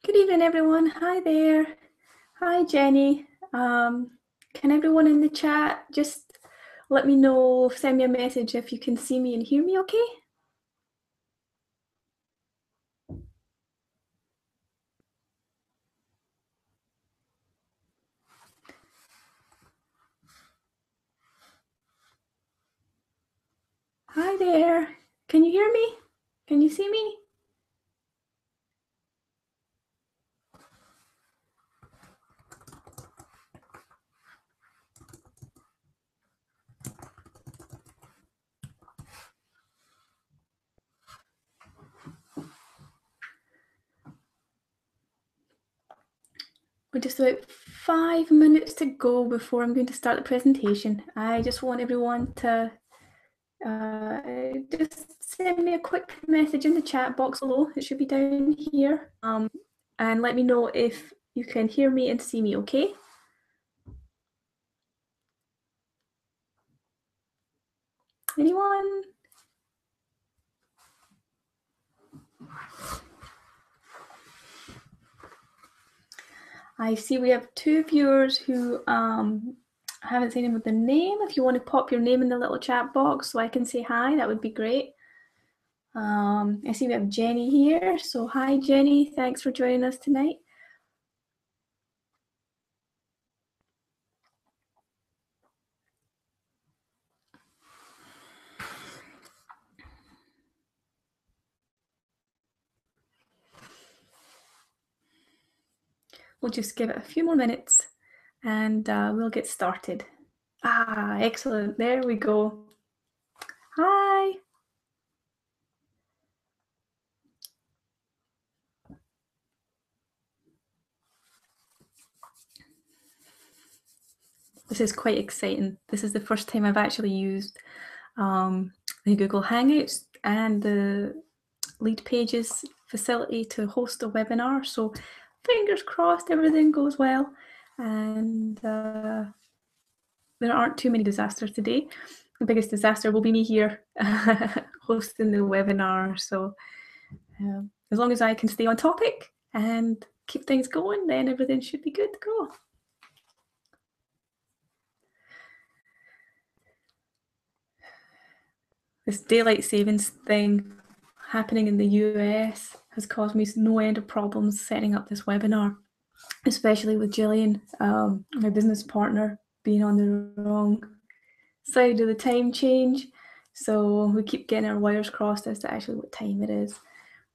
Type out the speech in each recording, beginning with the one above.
Good evening, everyone. Hi there. Hi, Jenny. Can everyone in the chat just let me know, send me a message if you can see me and hear me okay? Hi there. Can you hear me? Can you see me? We're just about 5 minutes to go before I'm going to start the presentation. I just want everyone to just send me a quick message in the chat box below. It should be down here. And let me know if you can hear me and see me, okay? Anyone? I see we have 2 viewers who haven't seen him with the name. If you want to pop your name in the little chat box so I can say hi, that would be great. I see we have Jenny here. So hi, Jenny. Thanks for joining us tonight. We'll just give it a few more minutes and we'll get started. Excellent. There we go. Hi. This is quite exciting. This is the first time I've actually used the Google Hangouts and the Lead Pages facility to host a webinar. So fingers crossed everything goes well and there aren't too many disasters today. The biggest disaster will be me here hosting the webinar. So as long as I can stay on topic and keep things going, then everything should be good to go. This daylight savings thing happening in the US has caused me no end of problems setting up this webinar, especially with Gillian, my business partner, being on the wrong side of the time change. So we keep getting our wires crossed as to actually what time it is.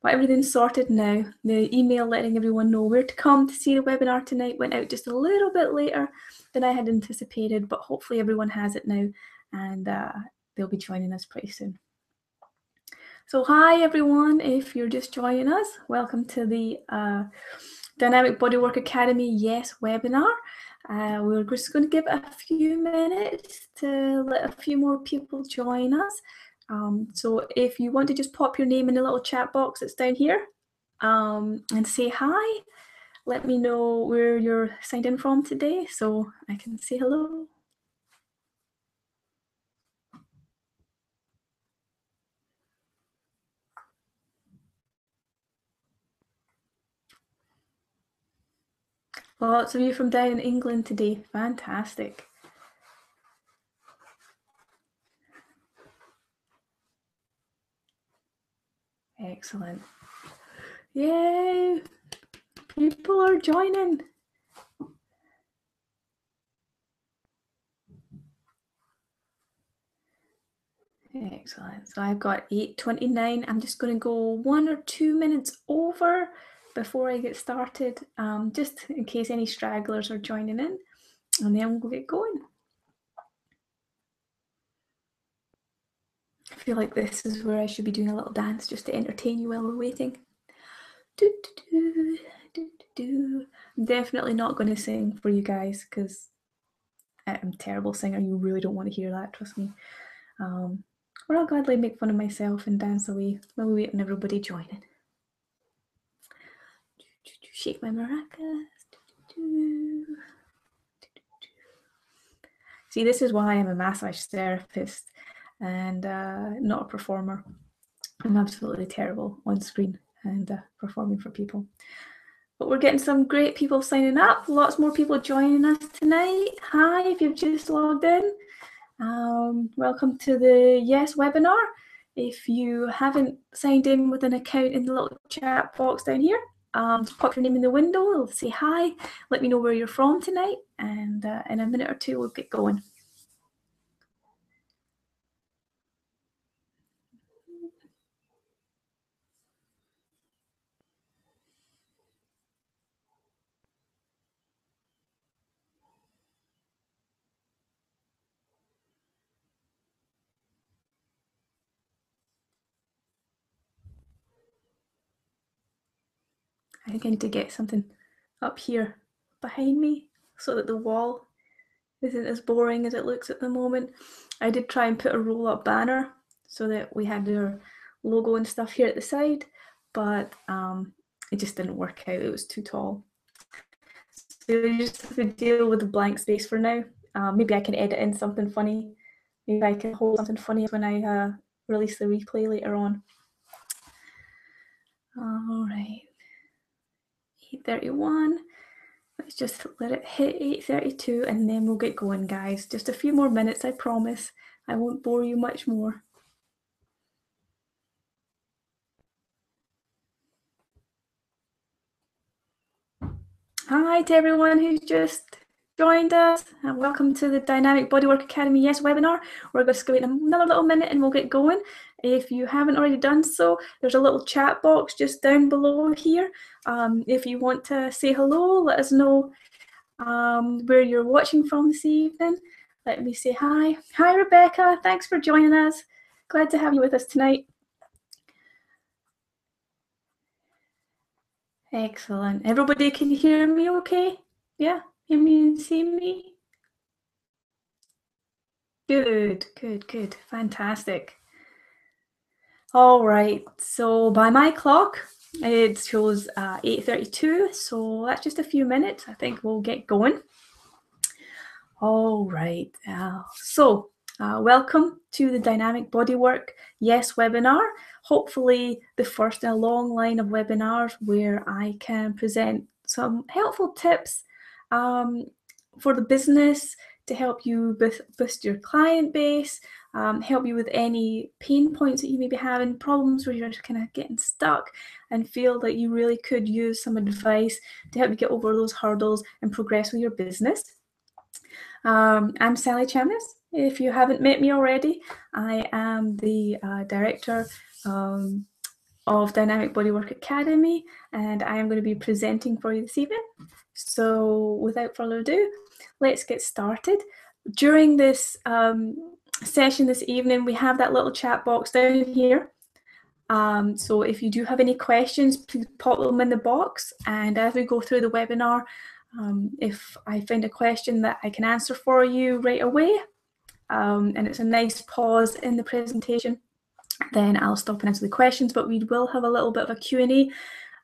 But everything's sorted now. The email letting everyone know where to come to see the webinar tonight went out just a little bit later than I had anticipated, but hopefully everyone has it now and they'll be joining us pretty soon. So hi everyone, if you're just joining us, welcome to the Dynamic Bodywork Academy Yes webinar. We're just going to give a few minutes to let a few more people join us. So if you want to just pop your name in the little chat box that's down here and say hi, let me know where you're signed in from today so I can say hello. Lots of you from down in England today. Fantastic. Excellent. Yay! People are joining. Excellent. So I've got 8:29. I'm just going to go 1 or 2 minutes over before I get started, just in case any stragglers are joining in, and then we'll get going. I feel like this is where I should be doing a little dance just to entertain you while we're waiting. I'm definitely not going to sing for you guys because I'm a terrible singer. You really don't want to hear that, trust me. Or I'll gladly make fun of myself and dance away while we wait on everybody joining. Shake my maracas. See, this is why I'm a massage therapist and not a performer. I'm absolutely terrible on screen and performing for people. But we're getting some great people signing up. Lots more people joining us tonight. Hi, if you've just logged in. Welcome to the Yes webinar. If you haven't signed in with an account in the little chat box down here, just pop your name in the window, it'll say hi, let me know where you're from tonight, and in a minute or two we'll get going. I think I need to get something up here behind me so that the wall isn't as boring as it looks at the moment. I did try and put a roll-up banner so that we had our logo and stuff here at the side, but it just didn't work out. It was too tall. So we just have to deal with the blank space for now. Maybe I can edit in something funny. Maybe I can hold something funny when I release the replay later on. All right, 8:31. Let's just let it hit 8:32 and then we'll get going, guys. Just a few more minutes, I promise. I won't bore you much more. Hi to everyone who's just joined us, and welcome to the Dynamic Bodywork Academy Yes webinar. We're going to go in another little minute and we'll get going. If you haven't already done so, there's a little chat box just down below here. If you want to say hello, let us know where you're watching from this evening. Let me say hi. Hi, Rebecca. Thanks for joining us. Glad to have you with us tonight. Excellent. Everybody can hear me okay? Yeah, hear me and see me? Good, good, good. Fantastic. All right, so by my clock, it shows 8:32, so that's just a few minutes. I think we'll get going. All right, welcome to the Dynamic Bodywork Yes webinar. Hopefully the first in a long line of webinars where I can present some helpful tips for the business to help you boost your client base, help you with any pain points that you may be having, problems where you're just kind of getting stuck and feel that you really could use some advice to help you get over those hurdles and progress with your business. I'm Sally Chamness. If you haven't met me already, I am the director of Dynamic Bodywork Academy, and I am going to be presenting for you this evening. So without further ado, let's get started. During this session this evening, we have that little chat box down here. So if you do have any questions, please pop them in the box, and as we go through the webinar, if I find a question that I can answer for you right away, and it's a nice pause in the presentation, then I'll stop and answer the questions, but we will have a little bit of a Q&A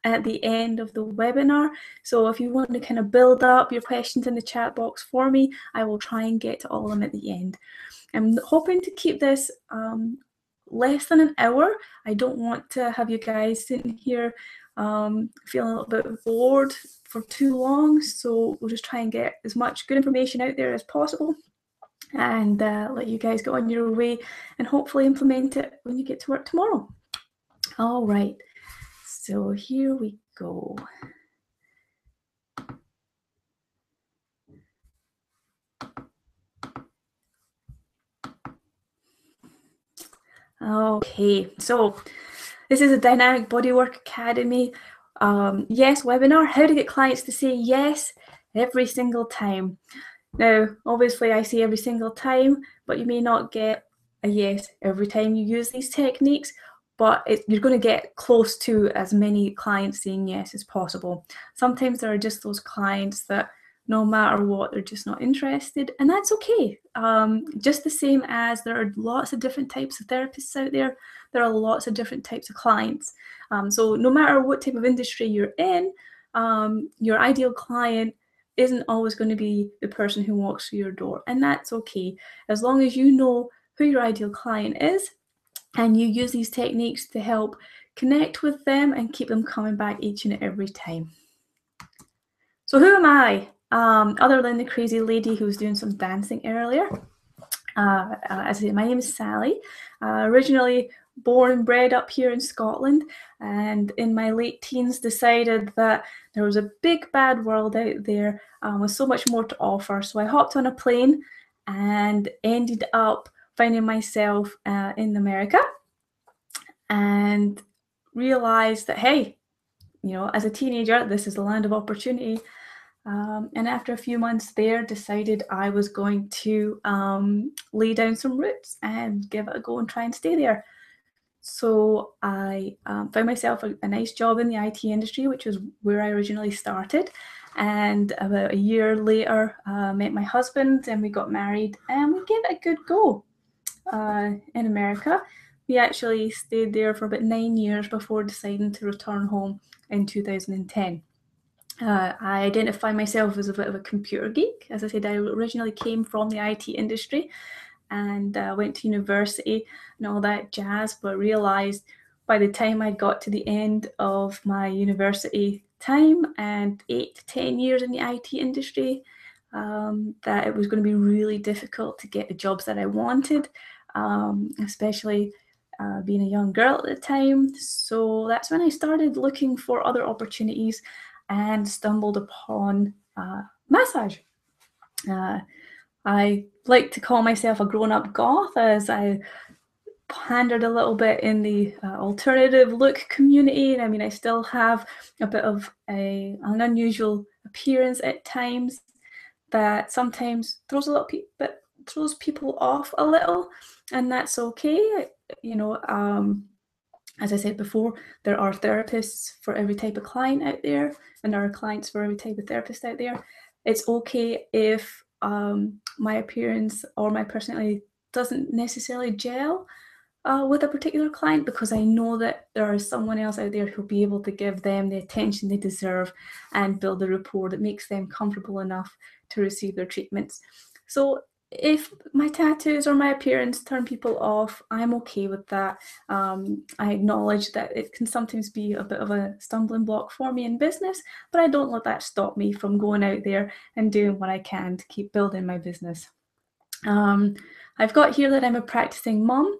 at the end of the webinar. So if you want to kind of build up your questions in the chat box for me, I will try and get to all of them at the end. I'm hoping to keep this less than an hour. I don't want to have you guys sitting here feeling a little bit bored for too long, so we'll just try and get as much good information out there as possible and let you guys go on your way and hopefully implement it when you get to work tomorrow. All right, so here we go. Okay, so this is a Dynamic Bodywork Academy Yes webinar, how to get clients to say yes every single time. Now, obviously I say every single time, but you may not get a yes every time you use these techniques, but you're going to get close to as many clients saying yes as possible. Sometimes there are just those clients that no matter what, they're just not interested, and that's okay. Just the same as there are lots of different types of therapists out there, there are lots of different types of clients. So no matter what type of industry you're in, your ideal client isn't always going to be the person who walks through your door, and that's okay. As long as you know who your ideal client is and you use these techniques to help connect with them and keep them coming back each and every time. So who am I? Other than the crazy lady who was doing some dancing earlier. As I say, my name is Sally. Originally born and bred up here in Scotland, and in my late teens decided that there was a big bad world out there with so much more to offer. So I hopped on a plane and ended up finding myself in America, and realized that, hey, you know, as a teenager, this is the land of opportunity. And after a few months there, decided I was going to lay down some roots and give it a go and try and stay there. So I found myself a nice job in the IT industry, which was where I originally started. And about a year later, met my husband and we got married and we gave it a good go in America. We actually stayed there for about 9 years before deciding to return home in 2010. I identify myself as a bit of a computer geek. As I said, I originally came from the IT industry and went to university and all that jazz, but realized by the time I got to the end of my university time and 8 to 10 years in the IT industry, that it was going to be really difficult to get the jobs that I wanted, especially being a young girl at the time. So that's when I started looking for other opportunities and stumbled upon massage. I like to call myself a grown-up goth, as I pandered a little bit in the alternative look community. And I mean, I still have a bit of an unusual appearance at times that sometimes throws throws people off a little, and that's okay. You know, as I said before, there are therapists for every type of client out there, and there are clients for every type of therapist out there. It's okay if my appearance or my personality doesn't necessarily gel with a particular client, because I know that there is someone else out there who'll be able to give them the attention they deserve and build a rapport that makes them comfortable enough to receive their treatments. So if my tattoos or my appearance turn people off, I'm okay with that. I acknowledge that it can sometimes be a bit of a stumbling block for me in business, but I don't let that stop me from going out there and doing what I can to keep building my business. I've got here that I'm a practicing mum.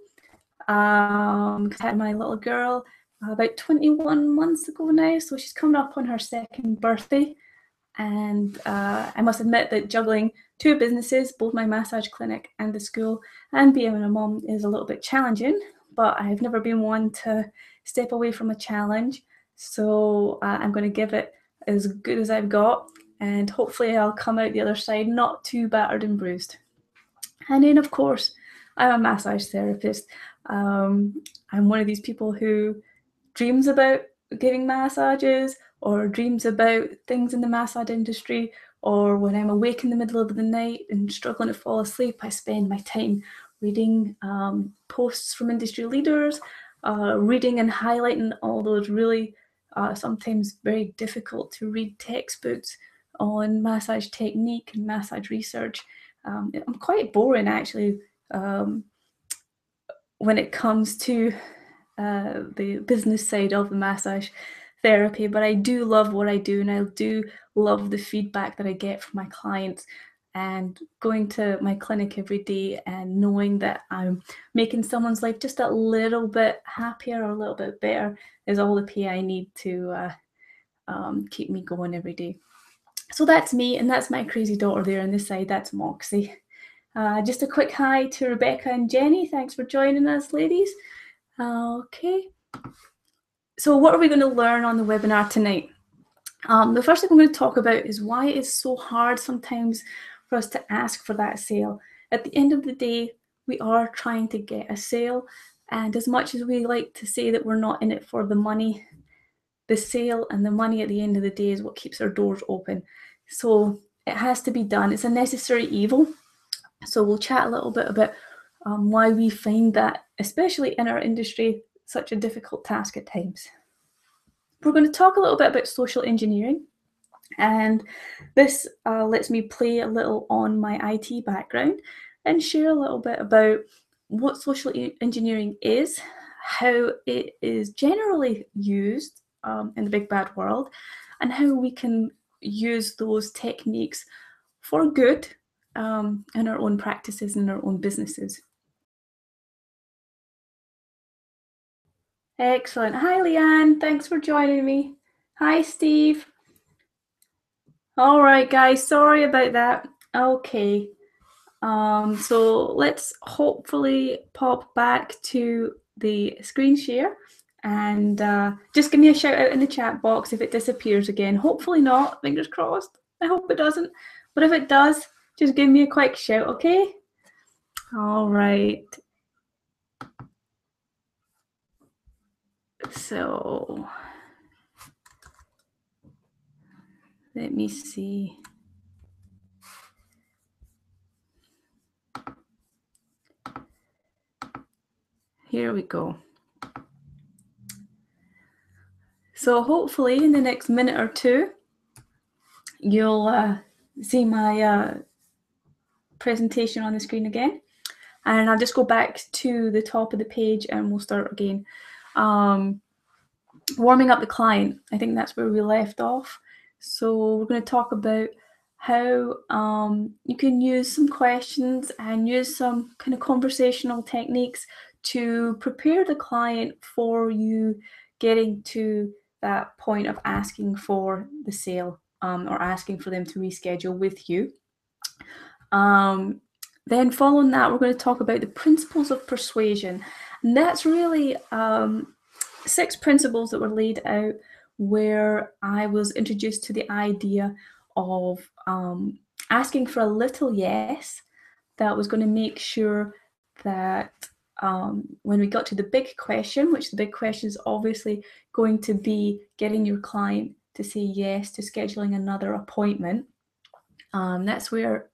I had my little girl about 21 months ago now, so she's coming up on her second birthday. And I must admit that juggling two businesses, both my massage clinic and the school, and being a mom is a little bit challenging, but I've never been one to step away from a challenge. So I'm going to give it as good as I've got, and hopefully I'll come out the other side not too battered and bruised. And then, of course, I'm a massage therapist. I'm one of these people who dreams about giving massages, or dreams about things in the massage industry, or when I'm awake in the middle of the night and struggling to fall asleep, I spend my time reading posts from industry leaders, reading and highlighting all those really sometimes very difficult to read textbooks on massage technique and massage research. I'm quite boring, actually, when it comes to the business side of the massage therapy, but I do love what I do, and I do love the feedback that I get from my clients, and going to my clinic every day and knowing that I'm making someone's life just a little bit happier or a little bit better is all the pay I need to keep me going every day. So that's me, and that's my crazy daughter there on this side. That's Moxie. Just a quick hi to Rebecca and Jenny. Thanks for joining us, ladies. Okay. So what are we going to learn on the webinar tonight? The first thing I'm going to talk about is why it's so hard sometimes for us to ask for that sale. At the end of the day, we are trying to get a sale, and as much as we like to say that we're not in it for the money, the sale and the money at the end of the day is what keeps our doors open. So it has to be done. It's a necessary evil. So we'll chat a little bit about why we find that, especially in our industry, such a difficult task at times. We're going to talk a little bit about social engineering, and this lets me play a little on my IT background and share a little bit about what social engineering is, how it is generally used in the big bad world, and how we can use those techniques for good in our own practices and our own businesses. Excellent. Hi, Leanne. Thanks for joining me. Hi, Steve. All right, guys. Sorry about that. Okay. So let's hopefully pop back to the screen share and just give me a shout out in the chat box if it disappears again. Hopefully not. Fingers crossed. I hope it doesn't. But if it does, just give me a quick shout, okay? All right. So let me see. Here we go. So hopefully in the next minute or two, you'll see my presentation on the screen again. And I'll just go back to the top of the page and we'll start again. Warming up the client, I think that's where we left off. So we're going to talk about how you can use some questions and use some kind of conversational techniques to prepare the client for you getting to that point of asking for the sale or asking for them to reschedule with you. Then following that, we're going to talk about the principles of persuasion. And that's really 6 principles that were laid out where I was introduced to the idea of asking for a little yes that was going to make sure that when we got to the big question, which the big question is obviously going to be getting your client to say yes to scheduling another appointment, that's where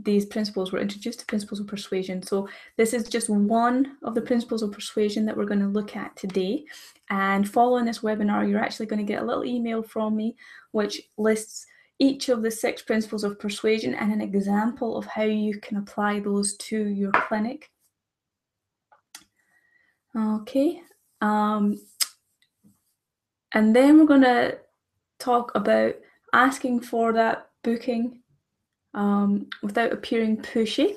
these principles were introduced, to principles of persuasion. So this is just one of the principles of persuasion that we're going to look at today. And following this webinar, you're actually going to get a little email from me which lists each of the 6 principles of persuasion and an example of how you can apply those to your clinic. Okay. And then we're going to talk about asking for that booking without appearing pushy,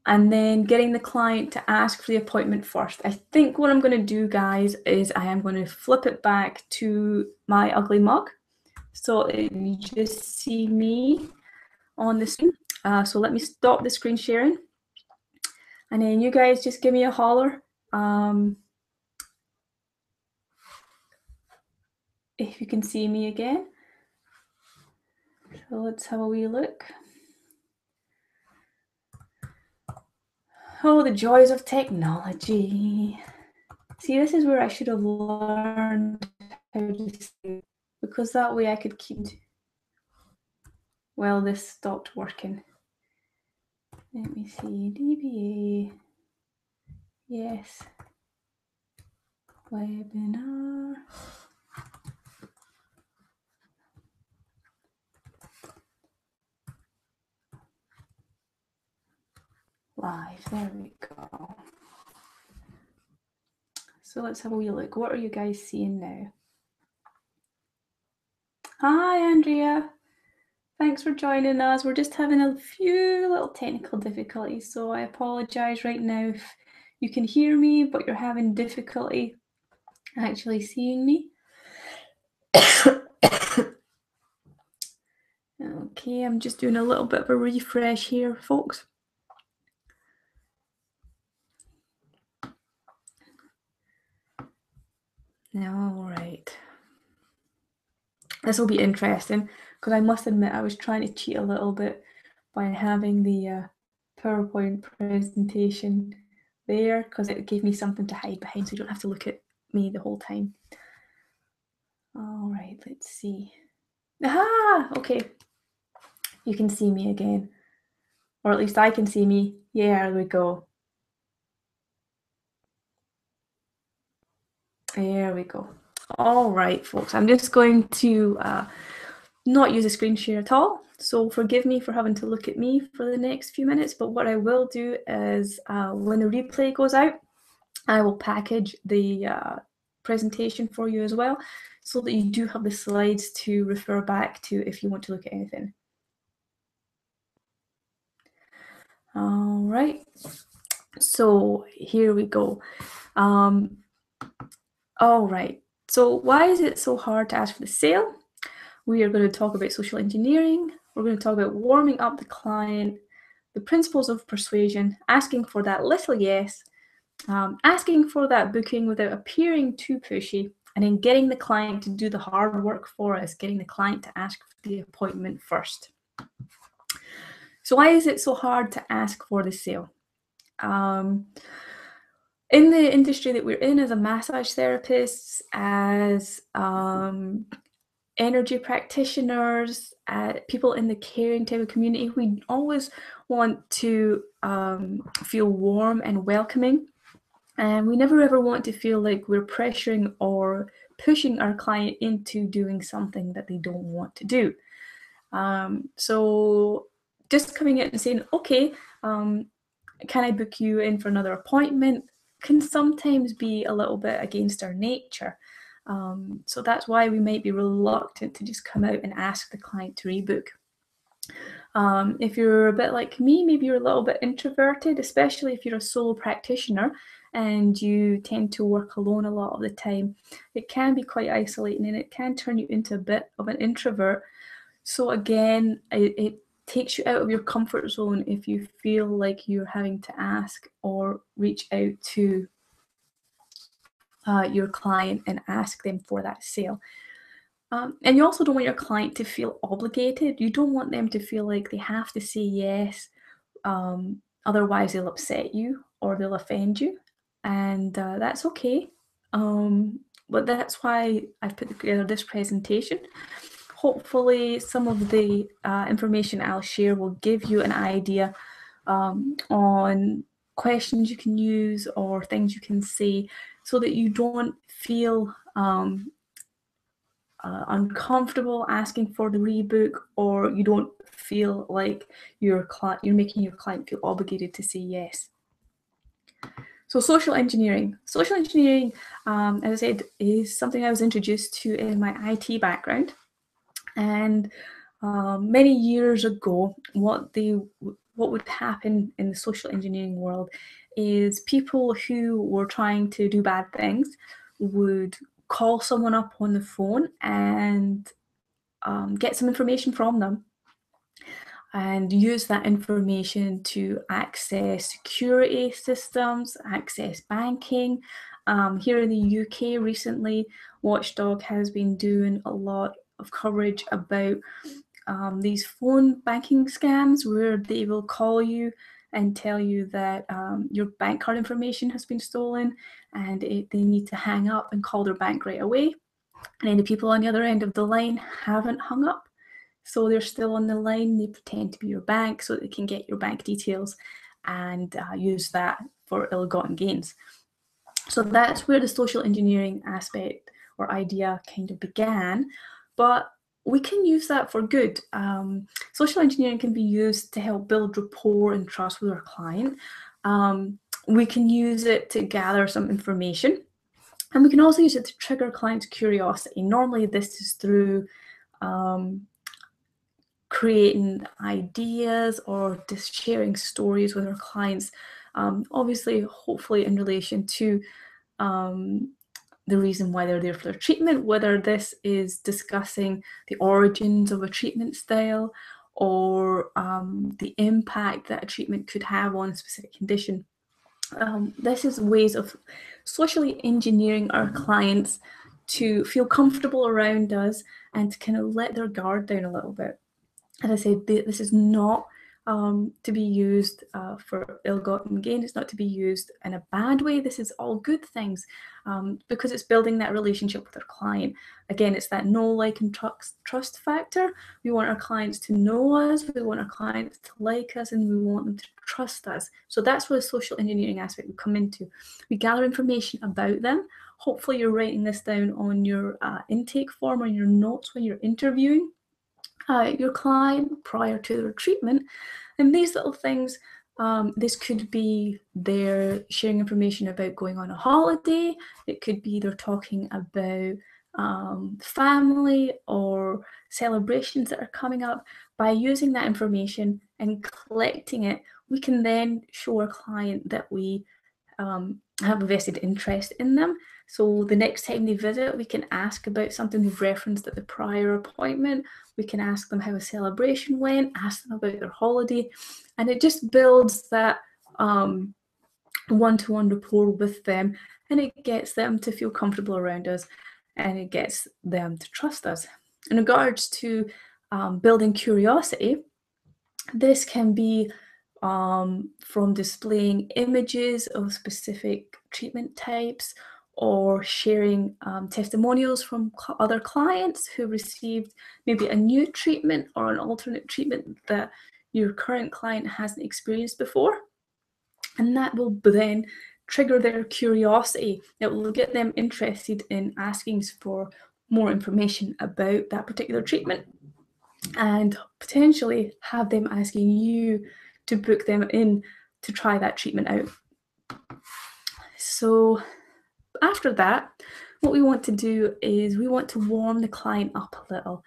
and then getting the client to ask for the appointment first. I think what I'm going to do, guys, is I am going to flip it back to my ugly mug. So you just see me on the screen. So let me stop the screen sharing. And then you guys just give me a holler if you can see me again. So let's have a wee look. Oh, the joys of technology. See, this is where I should have learned how to sing, because that way I could keep. Well, this stopped working. Let me see. DBA. Yes. Webinar. Live. There we go. So let's have a wee look. What are you guys seeing now? Hi, Andrea. Thanks for joining us. We're just having a few little technical difficulties, so I apologize right now if you can hear me, but you're having difficulty actually seeing me. Okay, I'm just doing a little bit of a refresh here, folks. All right. This will be interesting because I must admit I was trying to cheat a little bit by having the PowerPoint presentation there because it gave me something to hide behind so you don't have to look at me the whole time. All right, let's see. Aha! Okay. You can see me again. Or at least I can see me. Yeah, there we go. There we go. All right, folks. I'm just going to not use a screen share at all. So forgive me for having to look at me for the next few minutes. But what I will do is when the replay goes out, I will package the presentation for you as well, so that you do have the slides to refer back to if you want to look at anything. All right, so here we go. All right, so why is it so hard to ask for the sale? We are going to talk about social engineering. We're going to talk about warming up the client, the principles of persuasion, asking for that little yes, asking for that booking without appearing too pushy, and then getting the client to do the hard work for us, getting the client to ask for the appointment first. So why is it so hard to ask for the sale? In the industry that we're in as a massage therapists, as energy practitioners, people in the caring type of community, we always want to feel warm and welcoming. And we never ever want to feel like we're pressuring or pushing our client into doing something that they don't want to do. So just coming in and saying, okay, can I book you in for another appointment, can sometimes be a little bit against our nature. So that's why we might be reluctant to just come out and ask the client to rebook. If you're a bit like me, maybe you're a little bit introverted, especially if you're a solo practitioner and you tend to work alone a lot of the time. It can be quite isolating and it can turn you into a bit of an introvert. So again, it takes you out of your comfort zone if you feel like you're having to ask or reach out to your client and ask them for that sale. And you also don't want your client to feel obligated. You don't want them to feel like they have to say yes, otherwise they'll upset you or they'll offend you, and that's okay. But that's why I've put together this presentation. Hopefully some of the information I'll share will give you an idea on questions you can use or things you can say, so that you don't feel uncomfortable asking for the rebook, or you don't feel like you're making your client feel obligated to say yes. So social engineering. Social engineering, as I said, is something I was introduced to in my IT background. And many years ago, what would happen in the social engineering world is people who were trying to do bad things would call someone up on the phone and get some information from them, and use that information to access security systems, access banking. Here in the UK recently, Watchdog has been doing a lot of coverage about these phone banking scams, where they will call you and tell you that your bank card information has been stolen, and they need to hang up and call their bank right away. And then the people on the other end of the line haven't hung up, so they're still on the line. They pretend to be your bank so that they can get your bank details and use that for ill-gotten gains. So that's where the social engineering aspect or idea kind of began, but we can use that for good. Social engineering can be used to help build rapport and trust with our client. We can use it to gather some information, and we can also use it to trigger clients' curiosity. Normally this is through creating ideas or just sharing stories with our clients, obviously, hopefully in relation to the reason why they're there for their treatment, whether this is discussing the origins of a treatment style or the impact that a treatment could have on a specific condition. This is ways of socially engineering our clients to feel comfortable around us and to kind of let their guard down a little bit. As I said, this is not to be used for ill-gotten gain. It's not to be used in a bad way. This is all good things, because it's building that relationship with our client. Again, it's that know, like, and trust factor. We want our clients to know us, we want our clients to like us, and we want them to trust us. So that's where the social engineering aspect would come into. We gather information about them. Hopefully you're writing this down on your intake form or your notes when you're interviewing your client prior to their treatment. And these little things This could be they're sharing information about going on a holiday. It could be they're talking about family or celebrations that are coming up. By using that information and collecting it, we can then show our client that we have a vested interest in them. So the next time they visit, we can ask about something they've referenced at the prior appointment. We can ask them how a celebration went, ask them about their holiday, and it just builds that one-to-one rapport with them, and it gets them to feel comfortable around us, and it gets them to trust us. In regards to building curiosity, this can be from displaying images of specific treatment types or sharing testimonials from other clients who received maybe a new treatment or an alternate treatment that your current client hasn't experienced before. And that will then trigger their curiosity. It will get them interested in asking for more information about that particular treatment, and potentially have them asking you to book them in to try that treatment out. So after that, what we want to do is we want to warm the client up a little.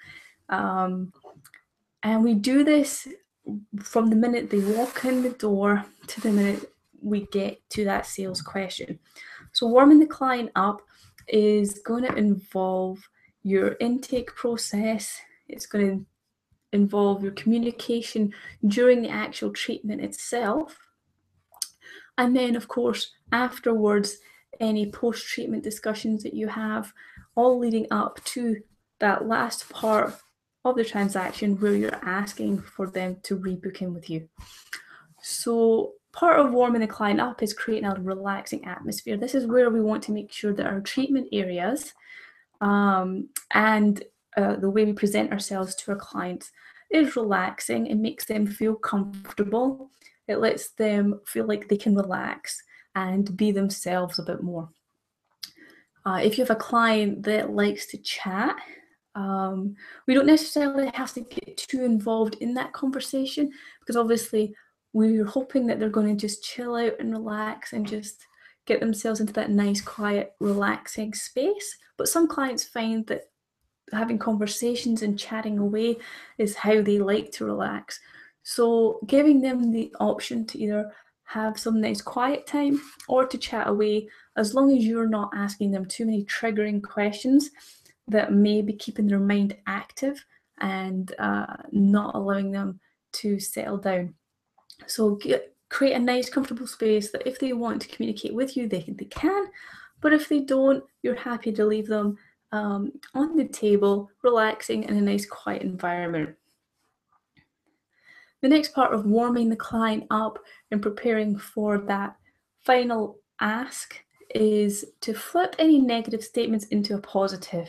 And we do this from the minute they walk in the door to the minute we get to that sales question. So warming the client up is going to involve your intake process. It's going to involve your communication during the actual treatment itself. And then, of course, afterwards, any post-treatment discussions that you have, all leading up to that last part of the transaction where you're asking for them to rebook in with you. So part of warming the client up is creating a relaxing atmosphere. This is where we want to make sure that our treatment areas and the way we present ourselves to our clients is relaxing. It makes them feel comfortable. It lets them feel like they can relax and be themselves a bit more. If you have a client that likes to chat, we don't necessarily have to get too involved in that conversation, because obviously we're hoping that they're going to just chill out and relax and just get themselves into that nice, quiet, relaxing space. But some clients find that having conversations and chatting away is how they like to relax. So giving them the option to either have some nice quiet time or to chat away, as long as you're not asking them too many triggering questions that may be keeping their mind active and not allowing them to settle down. So create a nice, comfortable space that if they want to communicate with you, they can. But if they don't, you're happy to leave them on the table, relaxing in a nice, quiet environment. The next part of warming the client up and preparing for that final ask is to flip any negative statements into a positive.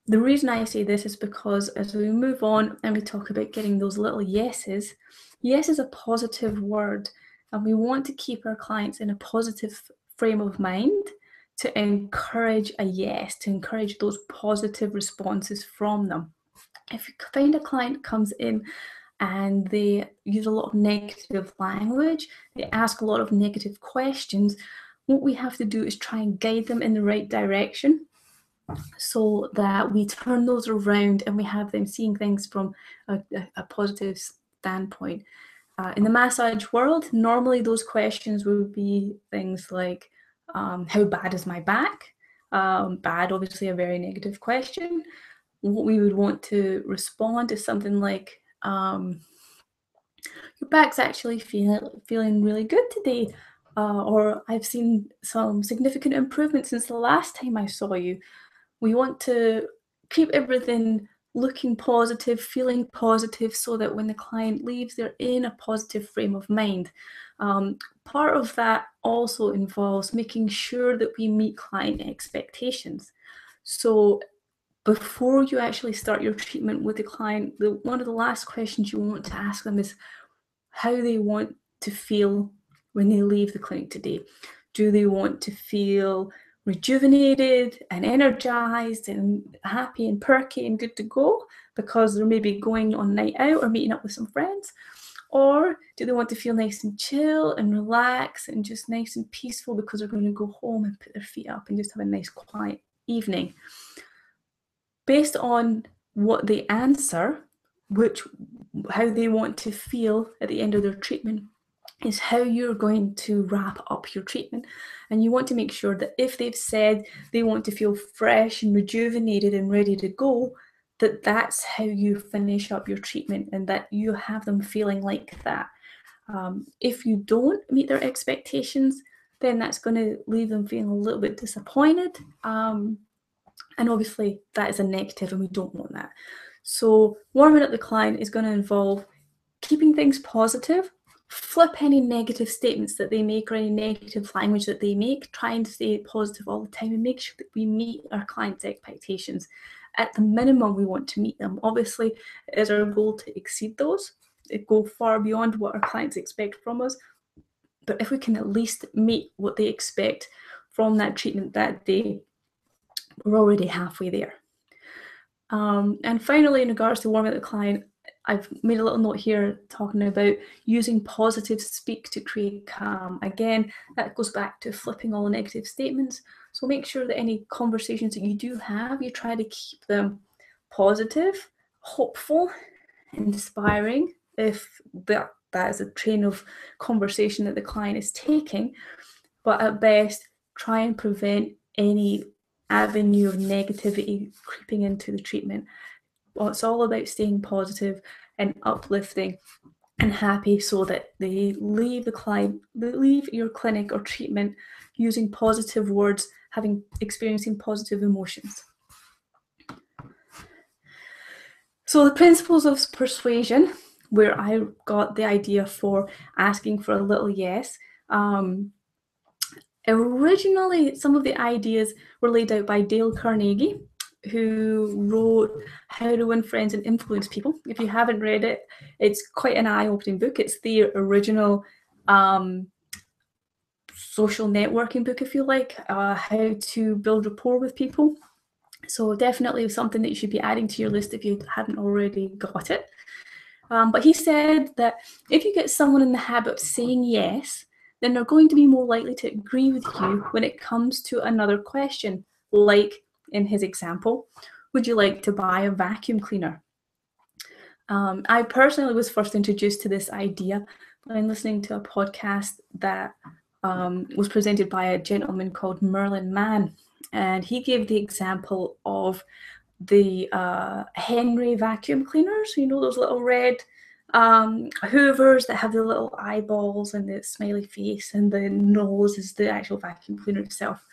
The reason I say this is because as we move on and we talk about getting those little yeses, yes is a positive word, and we want to keep our clients in a positive frame of mind to encourage a yes, to encourage those positive responses from them. If you find a client comes in and they use a lot of negative language, they ask a lot of negative questions, what we have to do is try and guide them in the right direction so that we turn those around and we have them seeing things from a positive standpoint. In the massage world, normally those questions would be things like, how bad is my back? Bad, obviously a very negative question. What we would want to respond is something like, your back's actually feeling really good today, or I've seen some significant improvement since the last time I saw you. We want to keep everything looking positive, feeling positive, so that when the client leaves, they're in a positive frame of mind. Part of that also involves making sure that we meet client expectations. So before you actually start your treatment with the client, one of the last questions you want to ask them is how they want to feel when they leave the clinic today. Do they want to feel rejuvenated and energized and happy and perky and good to go because they're maybe going on night out or meeting up with some friends? Or do they want to feel nice and chill and relax and just nice and peaceful because they're going to go home and put their feet up and just have a nice quiet evening? Based on what they answer, how they want to feel at the end of their treatment, is how you're going to wrap up your treatment. And you want to make sure that if they've said they want to feel fresh and rejuvenated and ready to go, that that's how you finish up your treatment and that you have them feeling like that. If you don't meet their expectations, then that's going to leave them feeling a little bit disappointed. And obviously that is a negative and we don't want that. So warming up the client is going to involve keeping things positive, flip any negative statements that they make or any negative language that they make, try and stay positive all the time and make sure that we meet our clients' expectations. At the minimum, we want to meet them. Obviously, it is our goal to exceed those, go far beyond what our clients expect from us. But if we can at least meet what they expect from that treatment that day, we're already halfway there. And finally, in regards to warming up the client, I've made a little note here talking about using positive speak to create calm. Again, that goes back to flipping all the negative statements. So make sure that any conversations that you do have, you try to keep them positive, hopeful, inspiring, if that is a train of conversation that the client is taking. But at best, try and prevent any avenue of negativity creeping into the treatment. Well, it's all about staying positive and uplifting and happy so that they leave your clinic or treatment using positive words, experiencing positive emotions. So the principles of persuasion, where I got the idea for asking for a little yes. Originally, some of the ideas were laid out by Dale Carnegie, who wrote How to Win Friends and Influence People. If you haven't read it, it's quite an eye-opening book. It's the original social networking book, if you like, how to build rapport with people. So definitely something that you should be adding to your list if you haven't already got it. But he said that if you get someone in the habit of saying yes, then they're going to be more likely to agree with you when it comes to another question, like in his example, would you like to buy a vacuum cleaner? I personally was first introduced to this idea when listening to a podcast that was presented by a gentleman called Merlin Mann. And he gave the example of the Henry vacuum cleaners, you know, those little red hoovers that have the little eyeballs and the smiley face, and the nose is the actual vacuum cleaner itself.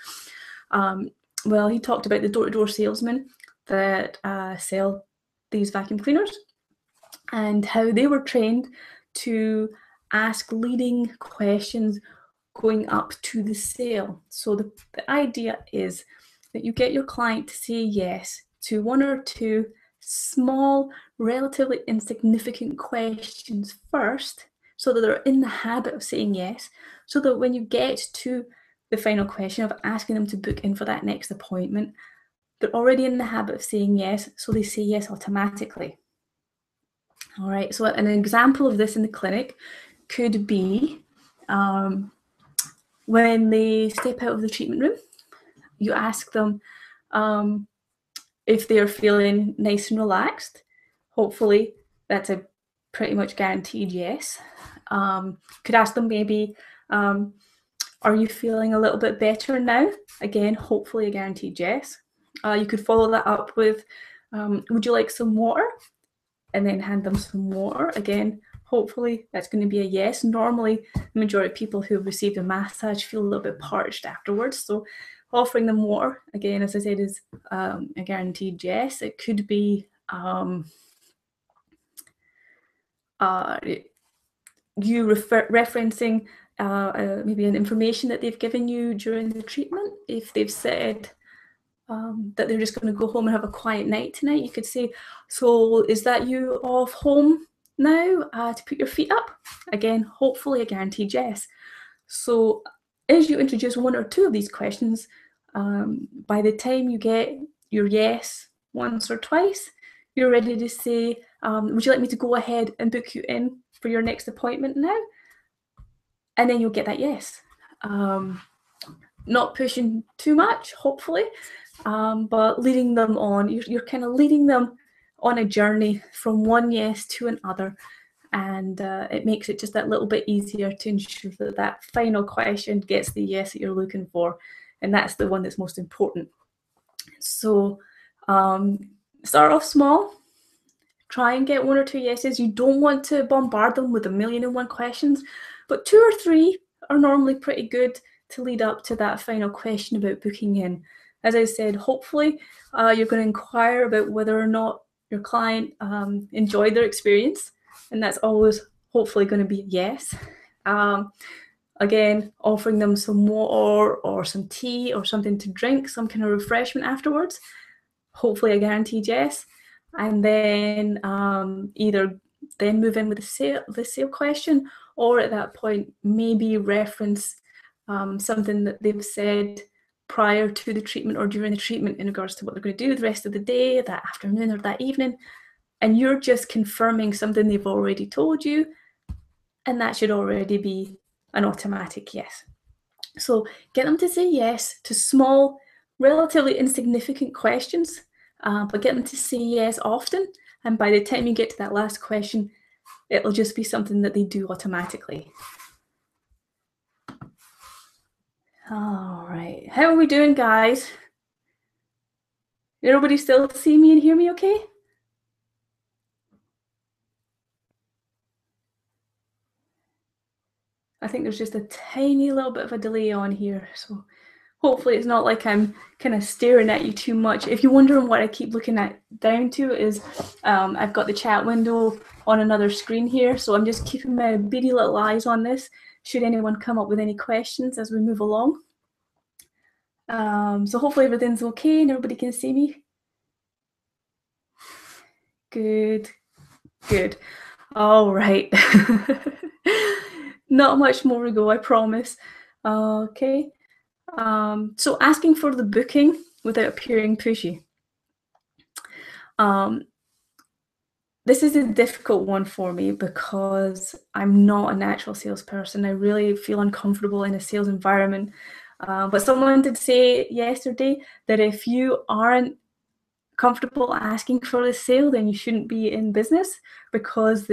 Well, he talked about the door-to-door salesmen that sell these vacuum cleaners and how they were trained to ask leading questions going up to the sale. So the idea is that you get your client to say yes to one or two small, relatively insignificant questions first, so that they're in the habit of saying yes, so that when you get to the final question of asking them to book in for that next appointment, they're already in the habit of saying yes, so they say yes automatically. All right, so an example of this in the clinic could be when they step out of the treatment room, you ask them if they're feeling nice and relaxed. Hopefully, that's a pretty much guaranteed yes. Could ask them maybe, are you feeling a little bit better now? Again, hopefully a guaranteed yes. You could follow that up with, would you like some water? And then hand them some water. Again, hopefully that's going to be a yes. Normally, the majority of people who have received a massage feel a little bit parched afterwards. So offering them water, again, as I said, is a guaranteed yes. It could be you referencing maybe an information that they've given you during the treatment. If they've said that they're just going to go home and have a quiet night tonight, you could say, so is that you off home now to put your feet up? Again, hopefully a guaranteed yes. So as you introduce one or two of these questions, by the time you get your yes once or twice, you're ready to say, would you like me to go ahead and book you in for your next appointment now? And then you'll get that yes. Not pushing too much, hopefully, but leading them on. You're kind of leading them on a journey from one yes to another, and it makes it just that little bit easier to ensure that that final question gets the yes that you're looking for, and that's the one that's most important. So start off small. Try and get 1 or 2 yeses. You don't want to bombard them with 1,000,001 questions, but 2 or 3 are normally pretty good to lead up to that final question about booking in. As I said, hopefully you're going to inquire about whether or not your client enjoyed their experience, and that's always hopefully going to be a yes. Again, offering them some water or some tea or something to drink, some kind of refreshment afterwards, hopefully a guaranteed yes. And then either then move in with the sale question, or at that point maybe reference something that they've said prior to the treatment or during the treatment in regards to what they're going to do the rest of the day, that afternoon or that evening, and you're just confirming something they've already told you, and that should already be an automatic yes. So get them to say yes to small, relatively insignificant questions, but get them to say yes often, and by the time you get to that last question, it'll just be something that they do automatically. All right, how are we doing, guys? Everybody still see me and hear me okay? I think there's just a tiny little bit of a delay on here, so hopefully it's not like I'm kind of staring at you too much. If you're wondering what I keep looking at down to is I've got the chat window on another screen here, so I'm just keeping my beady little eyes on this should anyone come up with any questions as we move along. So hopefully everything's okay and everybody can see me. Good, good. All right. Not much more to go, I promise. Okay. So asking for the booking without appearing pushy. This is a difficult one for me because I'm not a natural salesperson. I really feel uncomfortable in a sales environment. But someone did say yesterday that if you aren't comfortable asking for the sale, then you shouldn't be in business, because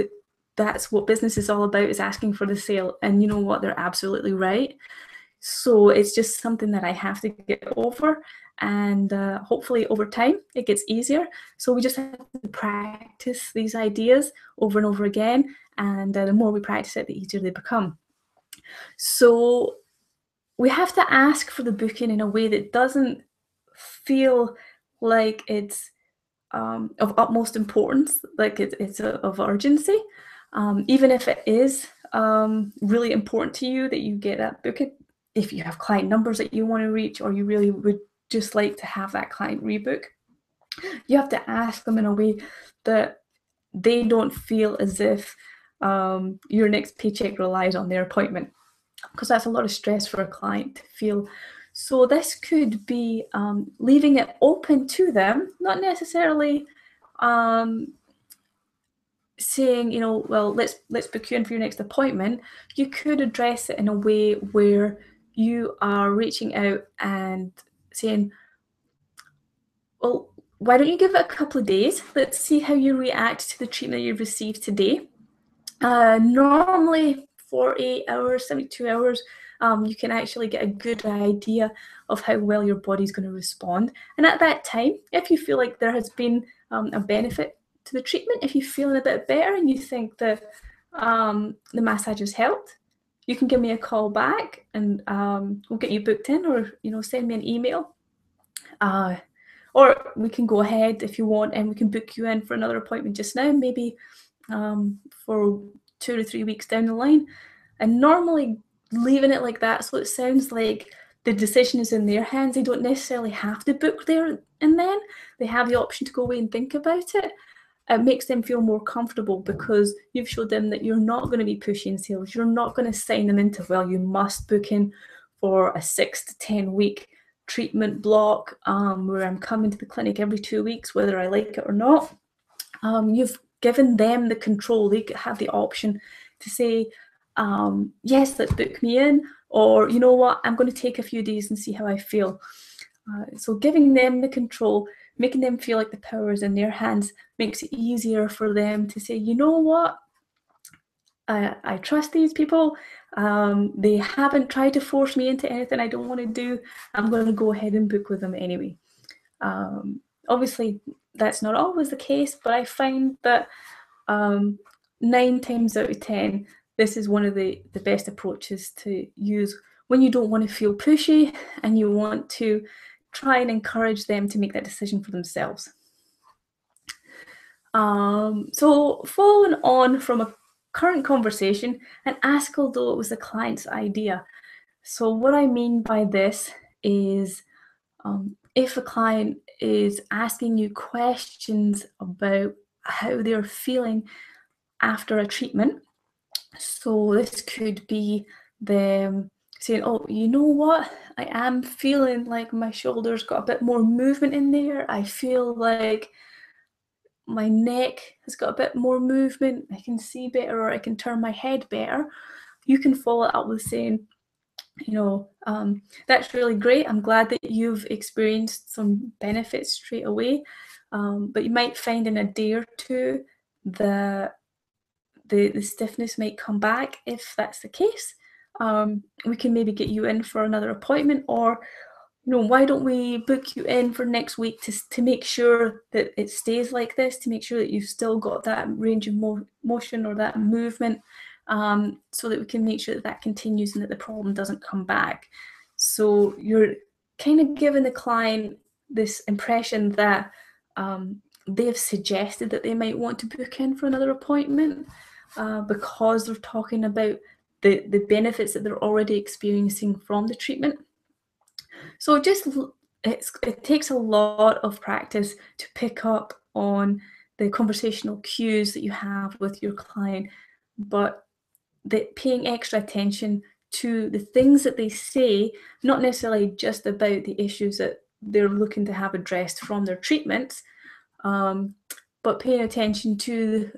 that's what business is all about, is asking for the sale. And you know what? They're absolutely right. So it's just something that I have to get over, and hopefully over time it gets easier. So we just have to practice these ideas over and over again, and the more we practice it, the easier they become. So we have to ask for the booking in a way that doesn't feel like it's of utmost importance, like it's of urgency, even if it is really important to you that you get that booking. If you have client numbers that you want to reach, or you really would just like to have that client rebook, you have to ask them in a way that they don't feel as if your next paycheck relies on their appointment, because that's a lot of stress for a client to feel. So this could be leaving it open to them, not necessarily saying, you know, well, let's book you in for your next appointment. You could address it in a way where you are reaching out and saying, well, why don't you give it a couple of days? Let's see how you react to the treatment you've received today. Normally 48 hours, 72 hours, you can actually get a good idea of how well your body's going to respond. And at that time, if you feel like there has been a benefit to the treatment, if you're feeling a bit better and you think that the massage has helped, you can give me a call back, and we'll get you booked in, or send me an email. Or we can go ahead if you want, and we can book you in for another appointment just now, maybe for 2 to 3 weeks down the line. And normally leaving it like that, so it sounds like the decision is in their hands. They don't necessarily have to book there and then. They have the option to go away and think about it. It makes them feel more comfortable, because you've showed them that you're not going to be pushing sales. You're not going to sign them into, well, you must book in for a 6 to 10 week treatment block where I'm coming to the clinic every 2 weeks, whether I like it or not. You've giving them the control. They have the option to say, yes, let's book me in, or you know what, I'm going to take a few days and see how I feel. So giving them the control, making them feel like the power is in their hands, makes it easier for them to say, you know what, I trust these people. They haven't tried to force me into anything I don't want to do. I'm going to go ahead and book with them anyway. Obviously, that's not always the case, but I find that 9 times out of 10, this is one of the best approaches to use when you don't want to feel pushy and you want to try and encourage them to make that decision for themselves. So following on from a current conversation, and ask although it was the client's idea. So what I mean by this is if a client is asking you questions about how they're feeling after a treatment, so this could be them saying, oh, you know what, I am feeling like my shoulders got a bit more movement in there. I feel like my neck has got a bit more movement. I can see better, or I can turn my head better. You can follow it up with saying, you know, that's really great. I'm glad that you've experienced some benefits straight away. But you might find in a day or two the stiffness might come back. If that's the case, we can maybe get you in for another appointment, or you know, why don't we book you in for next week to make sure that it stays like this, to make sure that you've still got that range of motion or that movement, so that we can make sure that that continues and that the problem doesn't come back. So you're kind of giving the client this impression that they've suggested that they might want to book in for another appointment because they're talking about the benefits that they're already experiencing from the treatment. So it takes a lot of practice to pick up on the conversational cues that you have with your client, but paying extra attention to the things that they say, not necessarily just about the issues that they're looking to have addressed from their treatments, but paying attention to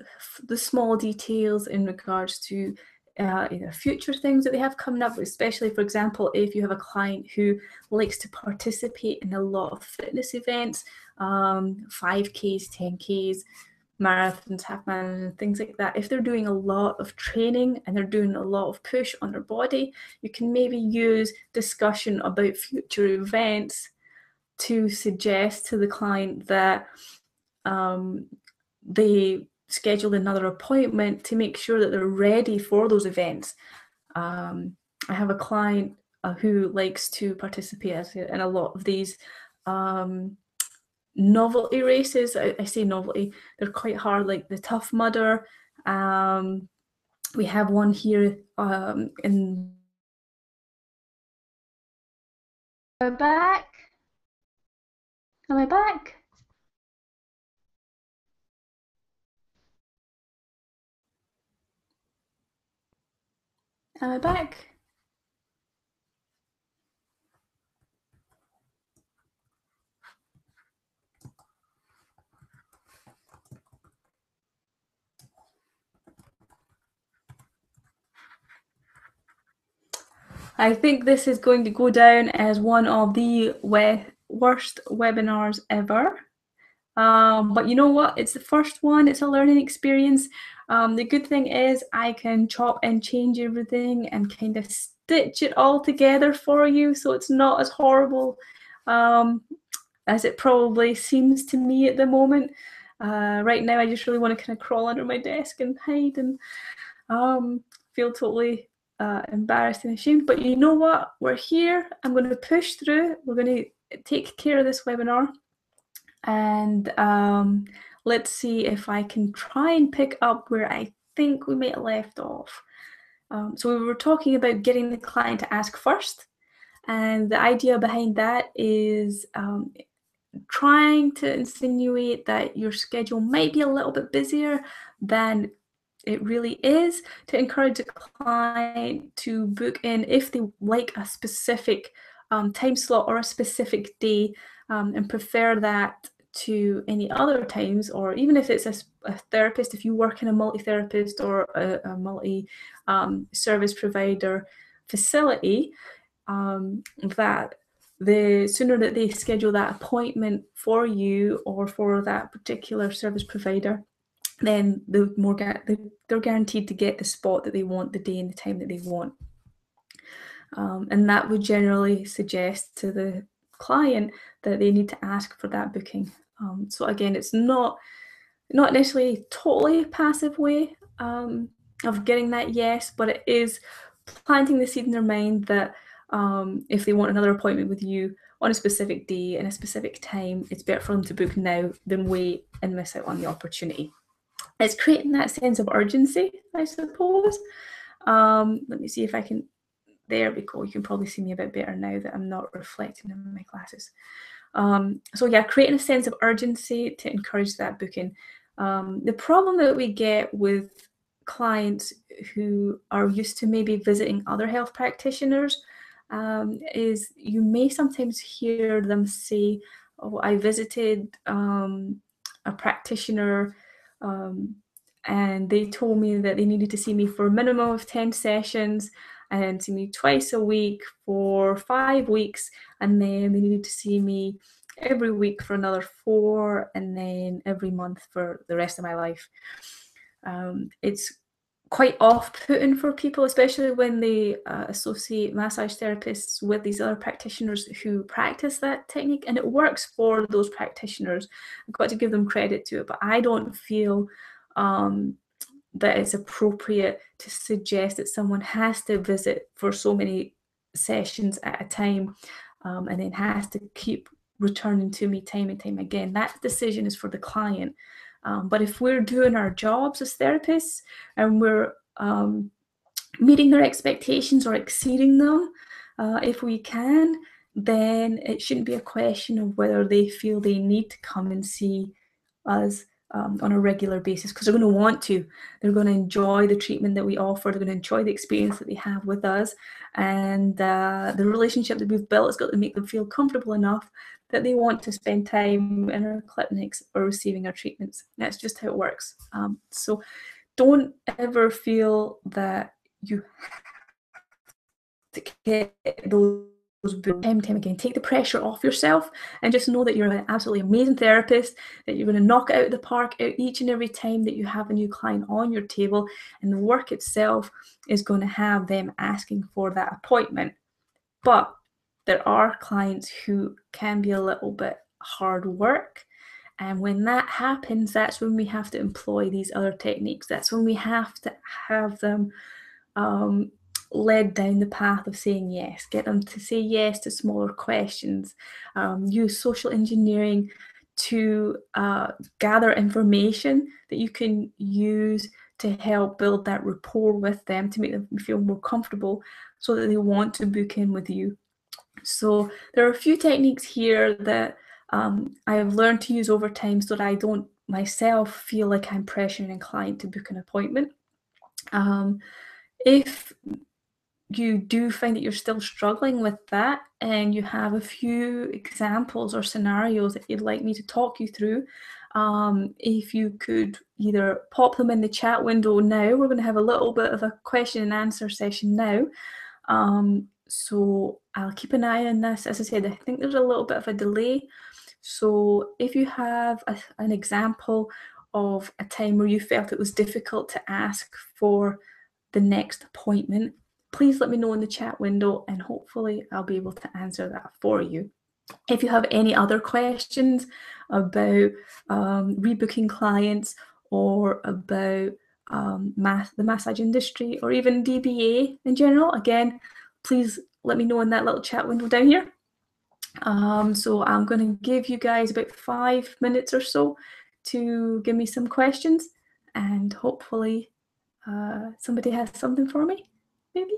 the small details in regards to either future things that they have coming up, especially, for example, if you have a client who likes to participate in a lot of fitness events, 5Ks, 10Ks, marathons, half marathons, things like that. If they're doing a lot of training and they're doing a lot of push on their body, you can maybe use discussion about future events to suggest to the client that they schedule another appointment to make sure that they're ready for those events. I have a client who likes to participate in a lot of these novelty races. I say novelty, they're quite hard, like the Tough Mudder. We have one here in. Am I back? Am I back? Am I back? I think this is going to go down as one of the worst webinars ever. But you know what? It's the first one. It's a learning experience. The good thing is I can chop and change everything and kind of stitch it all together for you, so it's not as horrible as it probably seems to me at the moment. Right now, I just really want to kind of crawl under my desk and hide and feel totally embarrassed and ashamed. But you know what? We're here. I'm going to push through. We're going to take care of this webinar. And let's see if I can try and pick up where I think we might have left off. So we were talking about getting the client to ask first. And the idea behind that is trying to insinuate that your schedule might be a little bit busier than it really is, to encourage a client to book in if they like a specific time slot or a specific day, and prefer that to any other times, or even if it's a therapist, if you work in a multi-therapist or a multi-service provider facility, that the sooner that they schedule that appointment for you or for that particular service provider, then the more they're guaranteed to get the spot that they want, the day and the time that they want. And that would generally suggest to the client that they need to ask for that booking. So again, it's not necessarily totally a passive way of getting that yes, but it is planting the seed in their mind that if they want another appointment with you on a specific day and a specific time, it's better for them to book now than wait and miss out on the opportunity. It's creating that sense of urgency, I suppose. Let me see if I can, there we go. You can probably see me a bit better now that I'm not reflecting in my glasses. So yeah, creating a sense of urgency to encourage that booking. The problem that we get with clients who are used to maybe visiting other health practitioners is you may sometimes hear them say, oh, I visited a practitioner and they told me that they needed to see me for a minimum of 10 sessions and see me twice a week for 5 weeks, and then they needed to see me every week for another 4, and then every month for the rest of my life. It's quite off-putting for people, especially when they associate massage therapists with these other practitioners who practice that technique, and it works for those practitioners. I've got to give them credit to it, but I don't feel that it's appropriate to suggest that someone has to visit for so many sessions at a time and then has to keep returning to me time and time again. That decision is for the client. But if we're doing our jobs as therapists and we're meeting their expectations or exceeding them, if we can, then it shouldn't be a question of whether they feel they need to come and see us on a regular basis, because they're going to want to. They're going to enjoy the treatment that we offer. They're going to enjoy the experience that they have with us, and the relationship that we've built has got to make them feel comfortable enough that they want to spend time in our clinics or receiving our treatments. That's just how it works. So don't ever feel that you have to get those time and time again. Take the pressure off yourself and just know that you're an absolutely amazing therapist, that you're going to knock it out of the park each and every time that you have a new client on your table, and the work itself is going to have them asking for that appointment. But there are clients who can be a little bit hard work, and when that happens, that's when we have to employ these other techniques. That's when we have to have them led down the path of saying yes, get them to say yes to smaller questions, use social engineering to gather information that you can use to help build that rapport with them, to make them feel more comfortable so that they want to book in with you. So there are a few techniques here that I have learned to use over time so that I don't myself feel like I'm pressuring a client to book an appointment. If you do find that you're still struggling with that and you have a few examples or scenarios that you'd like me to talk you through, if you could either pop them in the chat window now. We're going to have a little bit of a question and answer session now. So I'll keep an eye on this. As I said, I think there's a little bit of a delay. So if you have an example of a time where you felt it was difficult to ask for the next appointment, please let me know in the chat window and hopefully I'll be able to answer that for you. If you have any other questions about rebooking clients or about the massage industry or even DBA in general, again, please let me know in that little chat window down here. So I'm going to give you guys about 5 minutes or so to give me some questions, and hopefully somebody has something for me, maybe.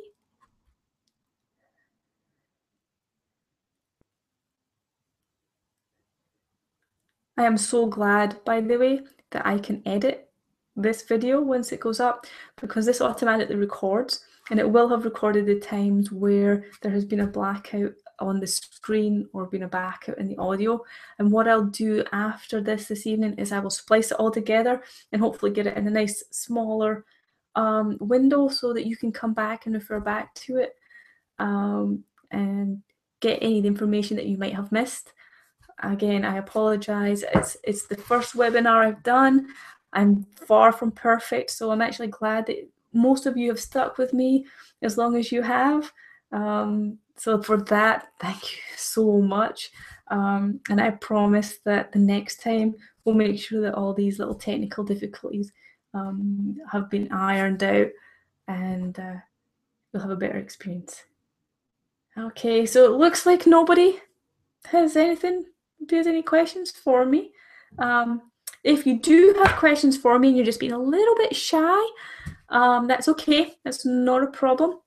I am so glad, by the way, that I can edit this video once it goes up, because this automatically records, and it will have recorded the times where there has been a blackout on the screen or being a backup in the audio. And what I'll do after this evening is I will splice it all together and hopefully get it in a nice smaller window so that you can come back and refer back to it and get any of the information that you might have missed. Again, I apologize. It's the first webinar I've done. I'm far from perfect, so I'm actually glad that most of you have stuck with me as long as you have. So for that, thank you so much. And I promise that the next time we'll make sure that all these little technical difficulties have been ironed out, and you'll have a better experience. Okay, so it looks like nobody has any questions for me. If you do have questions for me and you're just being a little bit shy, that's okay. That's not a problem.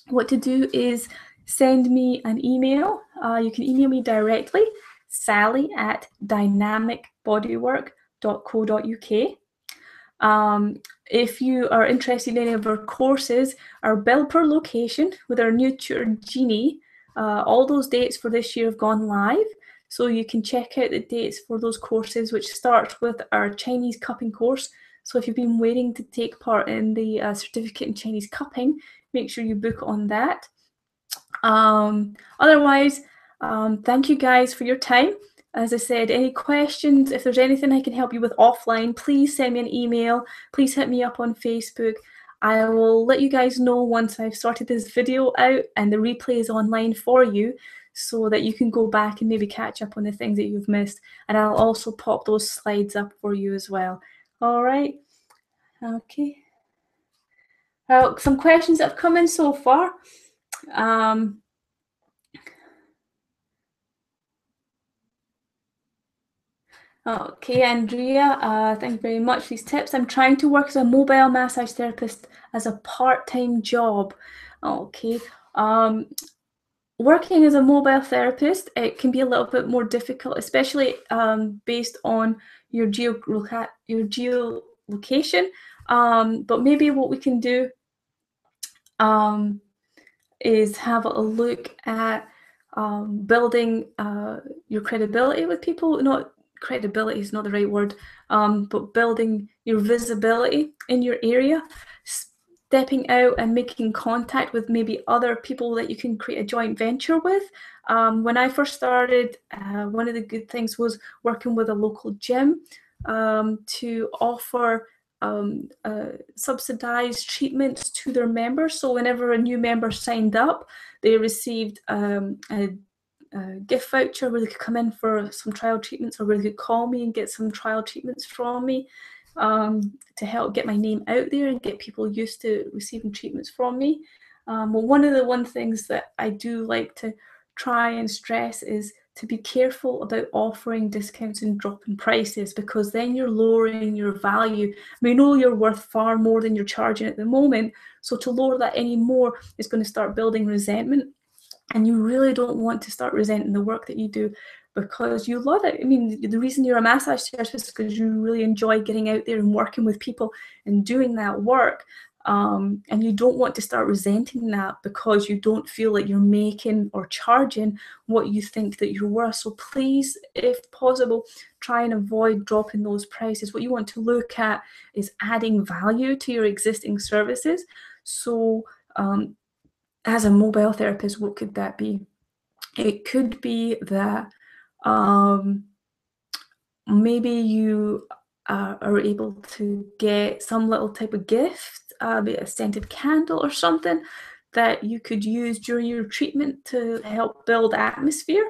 What to do is send me an email. You can email me directly, sally@dynamicbodywork.co.uk. If you are interested in any of our courses, our build per location with our new tutor Jeannie, all those dates for this year have gone live. So you can check out the dates for those courses, which starts with our Chinese cupping course. So if you've been waiting to take part in the certificate in Chinese cupping, make sure you book on that. Otherwise, thank you guys for your time. As I said, any questions, if there's anything I can help you with offline, please send me an email. Please hit me up on Facebook. I will let you guys know once I've sorted this video out and the replay is online for you so that you can go back and maybe catch up on the things that you've missed. And I'll also pop those slides up for you as well. All right. Okay. Some questions that have come in so far. Okay, Andrea, thank you very much for these tips. I'm trying to work as a mobile massage therapist as a part-time job. Okay, working as a mobile therapist, it can be a little bit more difficult, especially based on your geolocation. But maybe what we can do is have a look at building your credibility with people. Not credibility is not the right word, but building your visibility in your area, stepping out and making contact with maybe other people that you can create a joint venture with. When I first started, one of the good things was working with a local gym to offer subsidized treatments to their members. So whenever a new member signed up, they received a gift voucher where they could come in for some trial treatments, or where they could call me and get some trial treatments from me to help get my name out there and get people used to receiving treatments from me. Well, one of the things that I do like to try and stress is to be careful about offering discounts and dropping prices, because then you're lowering your value. We know you're worth far more than you're charging at the moment, so to lower that any more is going to start building resentment, and you really don't want to start resenting the work that you do because you love it. I mean, the reason you're a massage therapist is because you really enjoy getting out there and working with people and doing that work. And you don't want to start resenting that because you don't feel like you're making or charging what you think that you're worth. So please, if possible, try and avoid dropping those prices. What you want to look at is adding value to your existing services. So as a mobile therapist, what could that be? It could be that maybe you are able to get some little type of gift, be a scented candle or something that you could use during your treatment to help build atmosphere,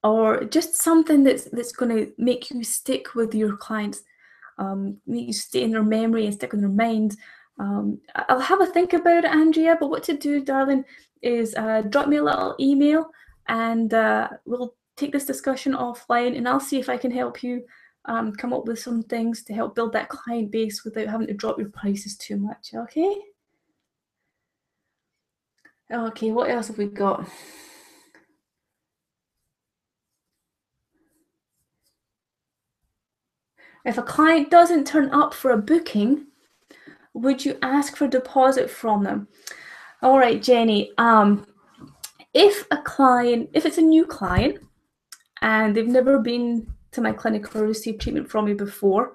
or just something that's going to make you stick with your clients, make you stay in their memory and stick in their minds. I'll have a think about it, Andrea, but what to do, darling, is drop me a little email and we'll take this discussion offline, and I'll see if I can help you come up with some things to help build that client base without having to drop your prices too much, okay? Okay, what else have we got? If a client doesn't turn up for a booking, would you ask for deposit from them? All right, Jenny. If it's a new client and they've never been to my clinic or received treatment from me before,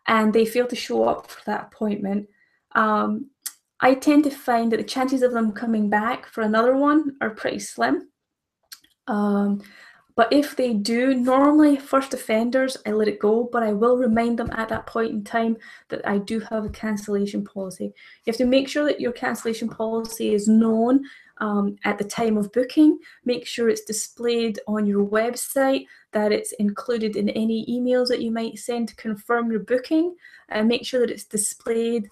and they fail to show up for that appointment, I tend to find that the chances of them coming back for another one are pretty slim. But if they do, normally first offenders, I let it go, but I will remind them at that point in time that I do have a cancellation policy. You have to make sure that your cancellation policy is known at the time of booking. Make sure it's displayed on your website, that it's included in any emails that you might send to confirm your booking, and make sure that it's displayed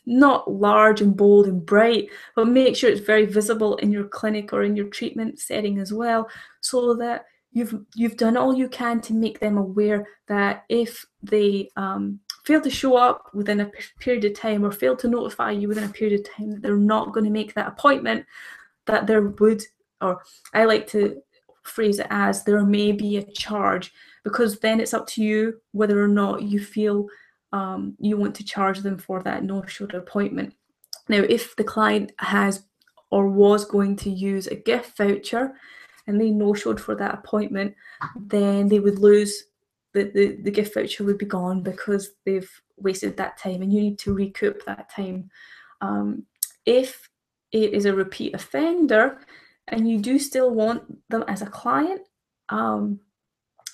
not large and bold and bright, but make sure it's very visible in your clinic or in your treatment setting as well, so that you've done all you can to make them aware that if they fail to show up within a period of time or fail to notify you within a period of time that they're not going to make that appointment, that there would, or I like to phrase it as, there may be a charge, because then it's up to you whether or not you feel you want to charge them for that no-showed appointment. Now, if the client has or was going to use a gift voucher and they no-showed for that appointment, then they would lose, the gift voucher would be gone because they've wasted that time, and you need to recoup that time. If it is a repeat offender and you do still want them as a client,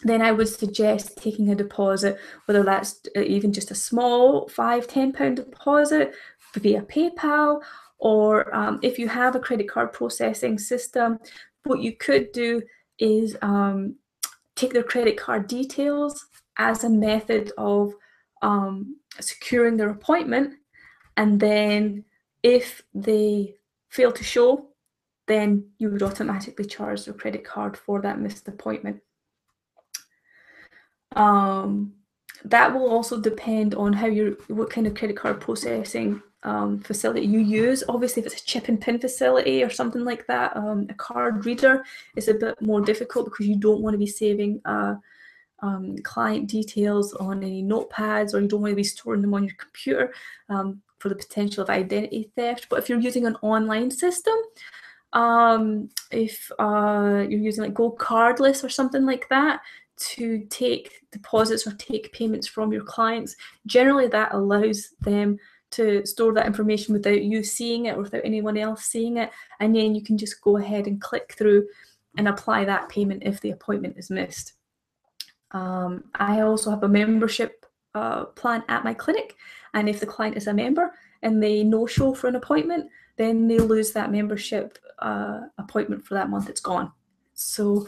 then I would suggest taking a deposit, whether that's even just a small £5–10 deposit via PayPal, or if you have a credit card processing system, what you could do is take their credit card details as a method of securing their appointment, and then if they fail to show, then you would automatically charge their credit card for that missed appointment. That will also depend on what kind of credit card processing facility you use. Obviously, if it's a chip and pin facility or something like that, a card reader is a bit more difficult because you don't want to be saving client details on any notepads, or you don't want to be storing them on your computer for the potential of identity theft. But if you're using an online system, if you're using like Go Cardless or something like that to take deposits or take payments from your clients, generally that allows them to store that information without you seeing it or without anyone else seeing it, and then you can just go ahead and click through and apply that payment if the appointment is missed. I also have a membership plan at my clinic, and if the client is a member and they no-show for an appointment, then they lose that membership appointment for that month. It's gone. So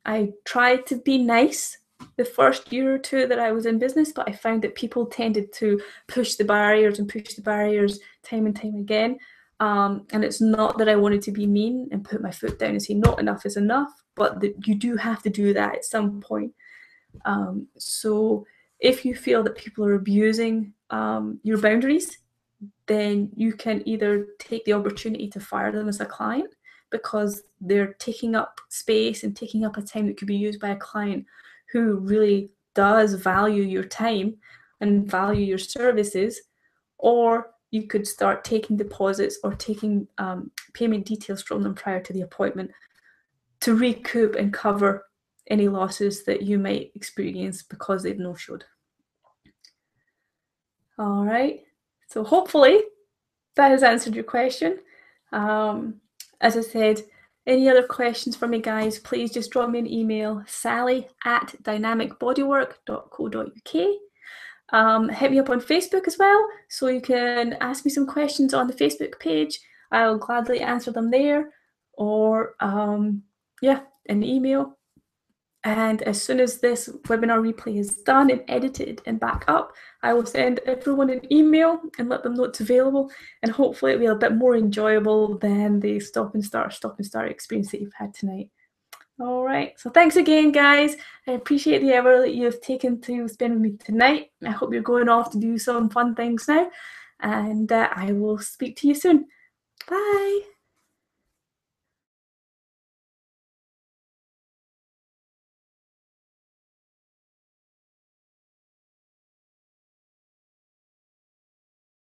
I tried to be nice the first year or two that I was in business, but I found that people tended to push the barriers time and time again. And it's not that I wanted to be mean and put my foot down and say not enough is enough, but you do have to do that at some point. So if you feel that people are abusing your boundaries, then you can either take the opportunity to fire them as a client, because they're taking up space and taking up a time that could be used by a client who really does value your time and value your services, or you could start taking deposits or taking payment details from them prior to the appointment to recoup and cover any losses that you might experience because they've no-showed. All right, so hopefully that has answered your question. As I said, any other questions for me, guys, please just drop me an email, sally@dynamicbodywork.co.uk. Hit me up on Facebook as well, so you can ask me some questions on the Facebook page. I'll gladly answer them there, or yeah, an email. And as soon as this webinar replay is done and edited and back up, I will send everyone an email and let them know it's available. And hopefully it'll be a bit more enjoyable than the stop and start experience that you've had tonight. All right, so thanks again, guys. I appreciate the hour that you've taken to spend with me tonight. I hope you're going off to do some fun things now, and I will speak to you soon. Bye.